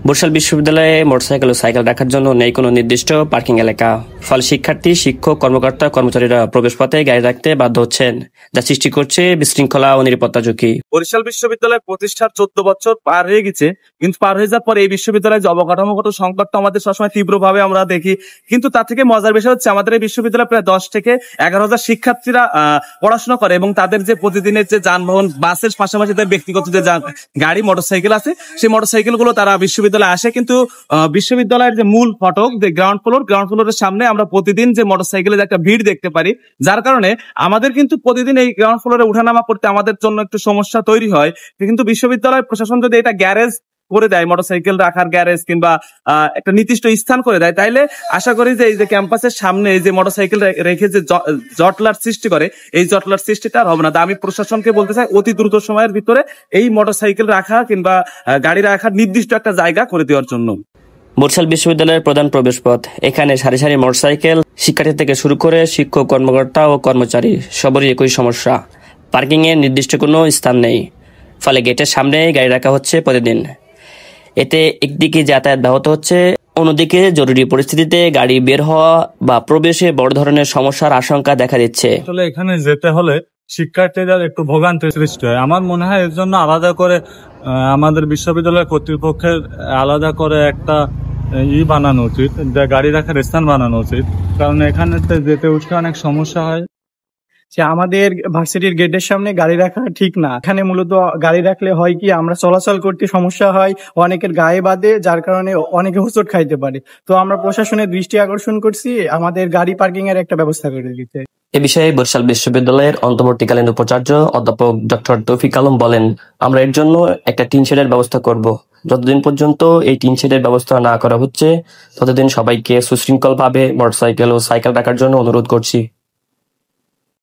বরিশাল বিশ্ববিদ্যালয়ে মোটরসাইকেল ও সাইকেল রাখার জন্য নেই কোনো নির্দিষ্ট পার্কিং এলাকা। ফলে শিক্ষার্থী, শিক্ষক, কর্মকর্তা, কর্মচারীরা প্রবেশপথে গাড়ি রাখতে বাধ্য হচ্ছেন, যা সৃষ্টি করছে বিশৃঙ্খলা ও নিরাপত্তা ঝুঁকি। বরিশাল বিশ্ববিদ্যালয় প্রতিষ্ঠার 14 বছর পার হয়ে গেছে, কিন্তু পার হয়ে যাওয়ার পর এই বিশ্ববিদ্যালয়ের যে অবকাঠামোগত সংকটটা আমাদের সবসময় তীব্রভাবে আমরা দেখি। কিন্তু তার থেকে মজার বিষয় হচ্ছে আমাদের এই বিশ্ববিদ্যালয়ে প্রায় 10 থেকে 11,000 শিক্ষার্থীরা পড়াশোনা করে, এবং তাদের যে প্রতিদিনের যে যানবাহন, বাসের পাশাপাশি তাদের ব্যক্তিগত যে গাড়ি, মোটরসাইকেল আছে, সেই মোটরসাইকেল গুলো তারা বিশ্ববিদ্যালয়ে আসে। কিন্তু বিশ্ববিদ্যালয়ের যে মূল ফটক, যে গ্রাউন্ড ফ্লোরের সামনে আমরা প্রতিদিন যে মোটরসাইকেলের একটা ভিড় দেখতে পারি, যার কারণে আমাদের কিন্তু প্রতিদিন এই গ্রাউন্ড ফ্লোরে উঠানামা করতে আমাদের জন্য একটু সমস্যা তৈরি হয়। কিন্তু বিশ্ববিদ্যালয় প্রশাসন যদি এটা গ্যারেজ করে দেয়, মোটরসাইকেল রাখার গ্যারেজ কিংবা একটা নির্দিষ্ট স্থান করে দেয়, তাইলে আশা করি যে এই যে ক্যাম্পাসের সামনে এই যে মোটরসাইকেল রেখে যে জটলার সৃষ্টি করে, এই জটলার সৃষ্টিটা আর হবে না। তা আমি প্রশাসনকে বলতে চাই, অতি দ্রুত সময়ের ভিতরে এই মোটরসাইকেল রাখা কিংবা গাড়ি রাখার নির্দিষ্ট একটা জায়গা করে দেওয়ার জন্য। বরিশাল বিশ্ববিদ্যালয়ের প্রধান প্রবেশপথ, এখানে সারি সারি মোটরসাইকেল, শিক্ষার্থী থেকে শুরু করে শিক্ষক, কর্মকর্তা ও কর্মচারী সবারই একই সমস্যা। পার্কিং এর নির্দিষ্ট কোনো স্থান নেই, ফলে গেটের সামনে গাড়ি রাখা হচ্ছে প্রতিদিন। এতে একদিকে যাতায়াত ব্যাহত হচ্ছে, অন্যদিকে জরুরি পরিস্থিতিতে গাড়ি বের হওয়া বা প্রবেশে বড় ধরনের সমস্যার আশঙ্কা দেখা দিচ্ছে। আসলে এখানে যেতে হলে শিক্ষার্থীদের একটু ভোগান্তির সৃষ্টি হয়। আমার মনে হয় এর জন্য আলাদা করে আমাদের বিশ্ববিদ্যালয় কর্তৃপক্ষের আলাদা করে একটা বানানো উচিত, গাড়ি রাখার স্থান বানানো উচিত, কারণ এখানে যেতে উঠতে অনেক সমস্যা হয়। যে আমাদের ভার্সিটির গেটের সামনে গাড়ি রাখা ঠিক না। এখানে মূলত গাড়ি রাখলে হয় কি, আমরা চলাচল করতে সমস্যা হয়, অনেকের গায়ে বাঁধে, যার কারণে অনেকে হোঁচট খাইতে পারে। তো আমরা প্রশাসনের দৃষ্টি আকর্ষণ করছি আমাদের গাড়ি পার্কিং এর একটা ব্যবস্থা করে দিতে। এ বিষয়ে বরিশাল বিশ্ববিদ্যালয়ের অন্তর্বর্তীকালীন উপাচার্য অধ্যাপক ডক্টর তৌফিক আলম বলেন, আমরা এর জন্য একটা টিন শেডের ব্যবস্থা করব। যতদিন পর্যন্ত এই টিন শেডের ব্যবস্থা না করা হচ্ছে, ততদিন সবাইকে সুশৃঙ্খলভাবে মোটরসাইকেল ও সাইকেল রাখার জন্য অনুরোধ করছি।